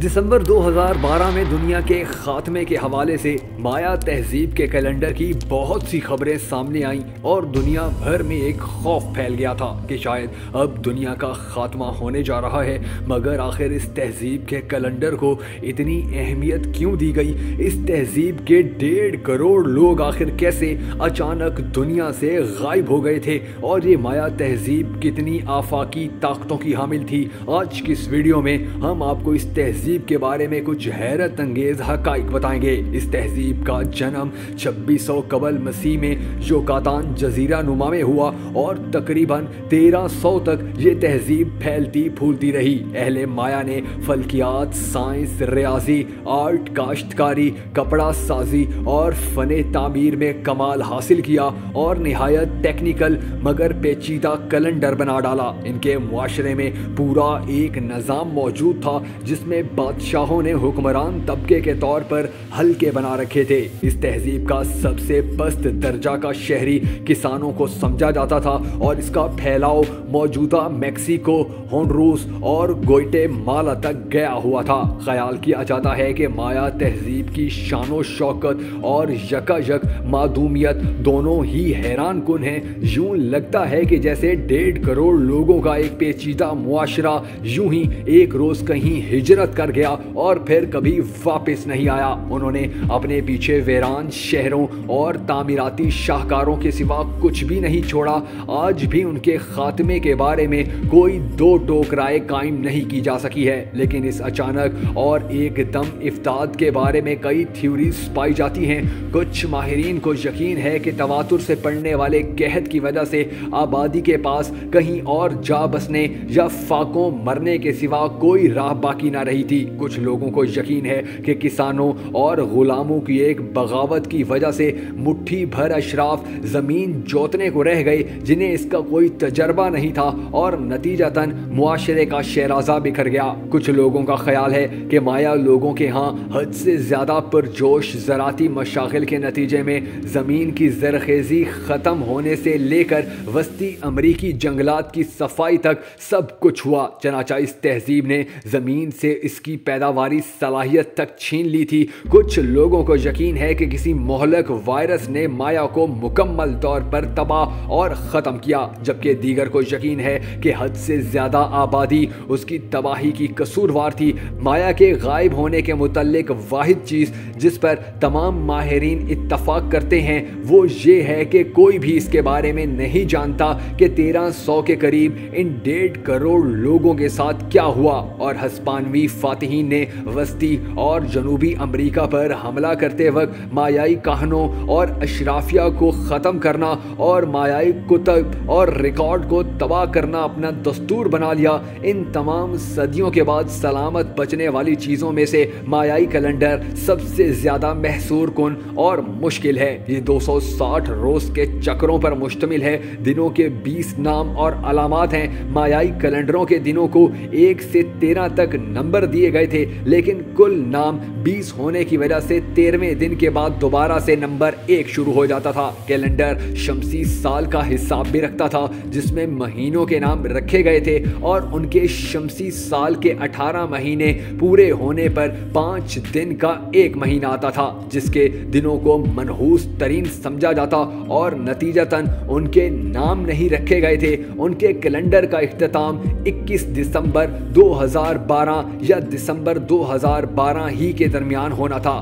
دسمبر 2012 میں دنیا کے خاتمے کے حوالے سے مایا تہذیب کے کیلنڈر کی بہت سی خبریں سامنے آئیں اور دنیا بھر میں ایک خوف پھیل گیا تھا کہ شاید اب دنیا کا خاتمہ ہونے جا رہا ہے۔ مگر آخر اس تہذیب کے کیلنڈر کو اتنی اہمیت کیوں دی گئی؟ اس تہذیب کے 1.5 کروڑ لوگ آخر کیسے اچانک دنیا سے غائب ہو گئے تھے اور یہ مایا تہذیب کتنی آفاقی طاقتوں کی حامل تھی؟ آج کی اس ویڈیو میں ہم آپ کو اس تہذیب کے بارے میں کچھ حیرت انگیز حقائق بتائیں گے۔ اس تہذیب کا جنم 2600 قبل مسیح میں یوکاتان جزیرہ نما میں ہوا اور تقریباً 1300 تک یہ تہذیب پھیلتی پھولتی رہی۔ اہل مایا نے فلکیات، سائنس، ریاضی، آرٹ، کاشتکاری، کپڑا سازی اور فن تعمیر میں کمال حاصل کیا اور نہایت ٹیکنیکل مگر پیچیدہ کیلنڈر بنا ڈالا۔ ان کے معاشرے میں پورا ایک نظام موجود تھا جس میں بادشاہوں نے حکمران طبقے کے طور پر حلقے بنا رکھے تھے۔ اس تہذیب کا سب سے پست درجہ کا شہری کسانوں کو سمجھا جاتا تھا اور اس کا پھیلاؤ موجودہ میکسیکو، ہونڈروس اور گوئٹے مالا تک گیا ہوا تھا۔ خیال کیا جاتا ہے کہ مایا تہذیب کی شان و شوکت اور یکایک معدومیت دونوں ہی حیران کن ہیں۔ یوں لگتا ہے کہ جیسے 1.5 کروڑ لوگوں کا ایک پیچیدہ معاشرہ یوں ہی ایک روز کہیں ہجرت کر گیا اور پھر کبھی واپس نہیں آیا۔ انہوں نے اپنے پیچھے ویران شہروں اور تعمیراتی شاہکاروں کے سوا کچھ بھی نہیں چھوڑا۔ آج بھی ان کے خاتمے کے بارے میں کوئی دو ٹوک رائے قائم نہیں کی جا سکی ہے، لیکن اس اچانک اور ایک دم افتاد کے بارے میں کئی تھیوریز پائی جاتی ہیں۔ کچھ ماہرین کو یقین ہے کہ تواتر سے پڑنے والے قحط کی وجہ سے آبادی کے پاس کہیں اور جا بسنے یا فاقوں مرنے کے سوا کوئی راہ باقی نہ رہی تھی۔ کچھ لوگوں کو یقین ہے کہ کسانوں اور غلاموں کی ایک بغاوت کی وجہ سے مٹھی بھر اشراف زمین جوتنے کو رہ گئے جنہیں اس کا کوئی تجربہ نہیں تھا اور نتیجتاً معاشرے کا شیرازہ بکھر گیا۔ کچھ لوگوں کا خیال ہے کہ مایا لوگوں کے ہاں حد سے زیادہ پرجوش زراعتی مشاغل کے نتیجے میں زمین کی زرخیزی ختم ہونے سے لے کر وسطی امریکی جنگلات کی صفائی تک سب کچھ ہوا۔ چنانچہ اس تہذیب نے زمین سے اس کی پیداواری صلاحیت تک چھین لی تھی۔ کچھ لوگوں کو یقین ہے کہ کسی مہلک وائرس نے مایا کو مکمل طور پر تباہ اور ختم کیا، جبکہ دیگر کو یقین ہے کہ حد سے زیادہ آبادی اس کی تباہی کی قصوروار تھی۔ مایا کے غائب ہونے کے متعلق واحد چیز جس پر تمام ماہرین اتفاق کرتے ہیں وہ یہ ہے کہ کوئی بھی اس کے بارے میں نہیں جانتا کہ 1300 کے قریب ان 1.5 کروڑ لوگوں کے ساتھ کیا ہوا اور ہسپانوی فاتحین نے وسطی اور جنوبی امریکہ پر حملہ کرتے وقت مایائی کہانوں اور اشرافیہ کو ختم کرنا اور مایائی کتب اور ریکارڈ کو تباہ کرنا اپنا دستور بنا لیا۔ ان تمام صدیوں کے بعد سلامت بچنے والی چیزوں میں سے مایائی کیلنڈر سب سے زیادہ محصور کن اور مشکل ہے۔ یہ 260 روز کے چکروں پر مشتمل ہے۔ دنوں کے 20 نام اور علامات ہیں۔ مایائی کیلنڈروں کے دنوں کو 1 سے 13 تک نمبر دیے گئے تھے، لیکن کل نام 20 ہونے کی وجہ سے 13ویں دن کے بعد دوبارہ سے نمبر 1 شروع ہو جاتا تھا۔ کیلنڈر شمسی سال کا حساب بھی رکھتا تھا جس میں مہینوں کے نام رکھے گئے تھے اور ان کے شمسی سال کے 18 مہینے پورے ہونے پر 5 دن کا ایک مہینہ آتا تھا جس کے دنوں کو منحوس ترین سمجھا جاتا اور نتیجتاً ان کے نام نہیں رکھے گئے تھے۔ ان کے کیلنڈر کا اختتام 21 دسمبر 2012 یا دسمبر 2012 ہی کے درمیان ہونا تھا۔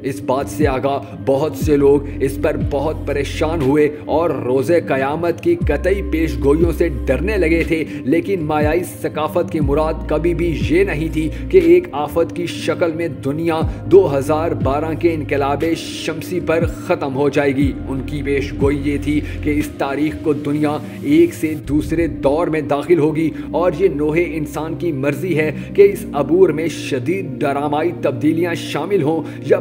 اس بات سے آگاہ بہت سے لوگ اس پر بہت پریشان ہوئے اور روز قیامت کی قطعی پیش گوئیوں سے ڈرنے لگے تھے، لیکن مایائی ثقافت کی مراد کبھی بھی یہ نہیں تھی کہ ایک آفت کی شکل میں دنیا 2012 کے انقلاب شمسی پر ختم ہو جائے گی۔ ان کی پیش گوئی یہ تھی کہ اس تاریخ کو دنیا ایک سے دوسرے دور میں داخل ہوگی اور یہ نوح انسان کی مرضی ہے کہ اس عبور میں شدید ڈرامائی تبدیلیاں شامل ہوں یا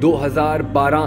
2012